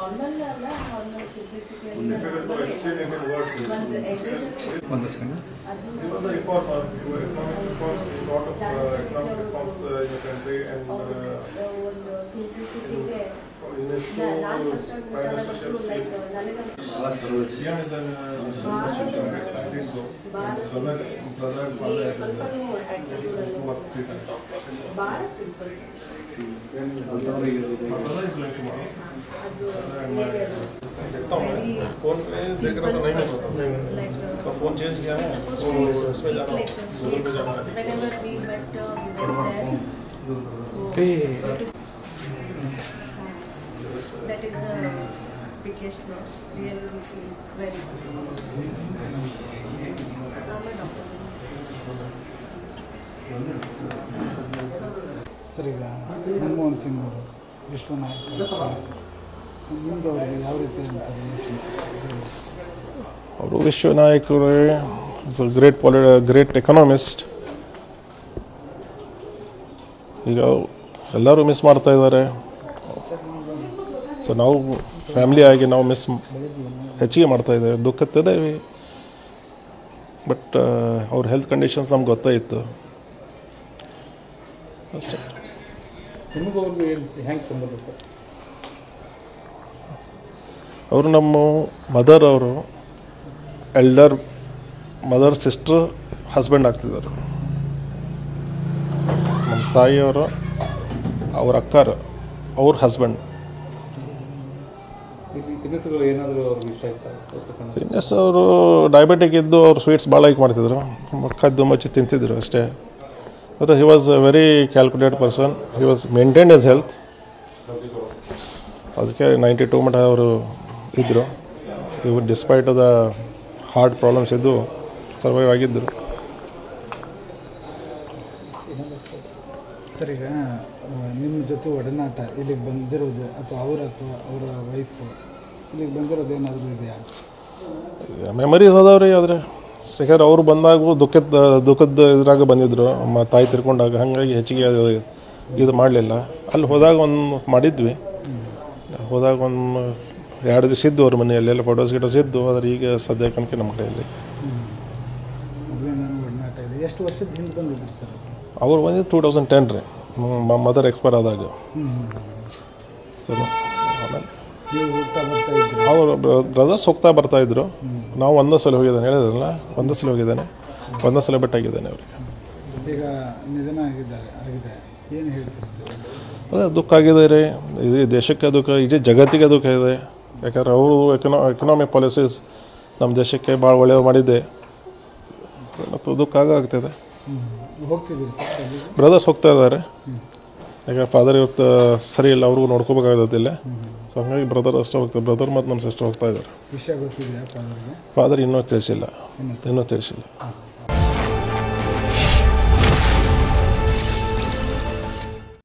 Normal ಅಲ್ಲ normal simplicity ಅಂತ ಒಂದು ಸೆಕೆಂಡ್ ಸಿಂಪ್ಲಿಸಿಟಿಗೆ फोन चेंज किया है that is the biggest loss. Really we feel very good. I'm a doctor. Sir, ಈಗ ಮನಮೋಹನ್ ಸಿಂಗ್ ಅವರು ವಿಶ್ವನಾಯಕ ನಿಮ್ದು ಅವರಿಗೆ ಯಾವ ರೀತಿ ಅವರು ವಿಶ್ವನಾಯಕರು ಇಸ್ ಅ ಗ್ರೇಟ್ ಎಕನಾಮಿಸ್ಟ್. ಈಗ ಎಲ್ಲರೂ ಮಿಸ್ ಮಾಡ್ತಾ ಇದ್ದಾರೆ. ಸೊ ನಾವು ಫ್ಯಾಮಿಲಿ ಆಗಿ ನಾವು ಮಿಸ್ ಹೆಚ್ಚಿಗೆ ಮಾಡ್ತಾ ಇದ್ದೇವೆ, ದುಃಖತ್ತಿದ್ದೇವೆ. ಬಟ್ ಅವ್ರ ಹೆಲ್ತ್ ಕಂಡೀಷನ್ಸ್ ನಮ್ಗೆ ಗೊತ್ತಾಯಿತು ಅಷ್ಟೇ. ಅವರು ನಮ್ಮ mother elder mother sister husband ಆಗ್ತಿದ್ದಾರೆ. ನಮ್ಮ ತಾಯಿಯವರು ಅವ್ರ ಅಕ್ಕರು ಅವ್ರ ಹಸ್ಬೆಂಡ್. ತಿನ್ನಿಸ್ ಅವರು ಡಯಾಬಿಟಿಕ್ ಇದ್ದು ಅವ್ರು ಸ್ವೀಟ್ಸ್ ಭಾಳ ಲೈಕ್ ಮಾಡ್ತಿದ್ರು, ಕದ್ದು ಮಚ್ಚಿ ತಿಂತಿದ್ರು ಅಷ್ಟೇ. But he was a very calculate person. He was maintain his health. ಅದಕ್ಕೆ 92 ಮಟ್ಟ ಅವರು ಇದ್ದರು. ಇವು ಡಿಸ್ಪೈಟ್ ದ ಹಾರ್ಟ್ ಪ್ರಾಬ್ಲಮ್ಸ್ ಇದ್ದು ಸರ್ವೈವ್ ಆಗಿದ್ದರು. ಸರ್, ಈಗ ನಿಮ್ಮ ಜೊತೆ ಒಡನಾಟ ಇಲ್ಲಿಗೆ ಬಂದಿರೋದು ಅಥವಾ ಅವರ ವೈಫು ಇಲ್ಲಿಗೆ ಬಂದಿರೋದು ಏನಾದರೂ ಇದೆಯಾ? ಮೆಮರೀಸ್ ಅದಾವ್ರಿ. ಆದರೆ ಯಾಕಂದ್ರೆ ಅವ್ರು ಬಂದಾಗ ದುಃಖದ ಇದ್ರಾಗ ಬಂದಿದ್ದರು, ನಮ್ಮ ತಾಯಿ ತಿರ್ಕೊಂಡಾಗ. ಹಾಗಾಗಿ ಹೆಚ್ಚಿಗೆ ಇದು ಮಾಡಲಿಲ್ಲ. ಅಲ್ಲಿ ಹೋದಾಗ ಒಂದು ಮಾಡಿದ್ವಿ. ಹೋದಾಗ ಒಂದು 2 ದಿವಸ ಇದ್ದು ಅವ್ರ ಮನೆಯಲ್ಲೆಲ್ಲ ಫೋಟೋಸ್ ಇದ್ದು. ಆದರೆ ಈಗ ಸದ್ಯಕ್ಕೆ ನಮ್ಮ ಕಡೆಯಲ್ಲಿ ಒಡನಾಟ ಇದೆ. ಎಷ್ಟು ವರ್ಷದ ಹಿಂದೆ ಬಂದಿದ್ರು ಸರ್ ಅವ್ರು ಬಂದಿದ್ದು 2010 ರೀ, ಮದರ್ ಎಕ್ಸ್ಪೈರ್ ಆದಾಗ. ಸೊ ಆಮೇಲೆ ಅವರು ಬ್ರದರ್ಸ್ ಹೋಗ್ತಾ ಬರ್ತಾಯಿದ್ರು. ನಾವು ಒಂದೇ ಸಲ ಹೋಗಿದ್ದಾನೆ, ಹೇಳಿದ್ರಲ್ಲ, ಒಂದೇ ಸಲ ಹೋಗಿದ್ದಾನೆ, ಒಂದೇ ಸಲ ಬೆಟ್ಟಾಗಿದ್ದಾನೆ ಅವ್ರಿಗೆ. ಈಗ ನಿಧನ ಆಗಿದೆ. ಏನು ಹೇಳ್ತೀರಿ ಸರ್? ಅದೇ ದುಃಖ ಆಗಿದೆ ರೀ. ಇಡೀ ದೇಶಕ್ಕೆ ದುಃಖ, ಇಡೀ ಜಗತ್ತಿಗೆ ದುಃಖ ಇದೆ. ಯಾಕಂದ್ರೆ ಅವರು ಎಕನಾಮಿಕ್ ಪಾಲಿಸೀಸ್ ನಮ್ಮ ದೇಶಕ್ಕೆ ಭಾಳ ಒಳ್ಳೆಯ ಮಾಡಿದ್ದೆ, ಮತ್ತು ದುಃಖ ಆಗ್ತಿದೆ. ಬ್ರದರ್ಸ್ ಹೋಗ್ತಾ ಇದ್ದಾರೆ. ಯಾಕಂದ್ರೆ ಫಾದರ್ ಇವತ್ತು ಸರಿ ಇಲ್ಲ, ಅವ್ರಿಗೂ ನೋಡ್ಕೋಬೇಕಾಗತ್ತಿಲ್ಲ. ಸೊ ಹಂಗಾಗಿ ಬ್ರದರ್ ಅಷ್ಟೇ ಹೋಗ್ತಾರೆ. ಬ್ರದರ್ ಮತ್ತು ನಮ್ಮ ಸಿಸ್ಟರ್ ಹೋಗ್ತಾ ಇದ್ದಾರೆ. ಫಾದರ್ ಇನ್ನೂ ತಿಳಿಸಿಲ್ಲ.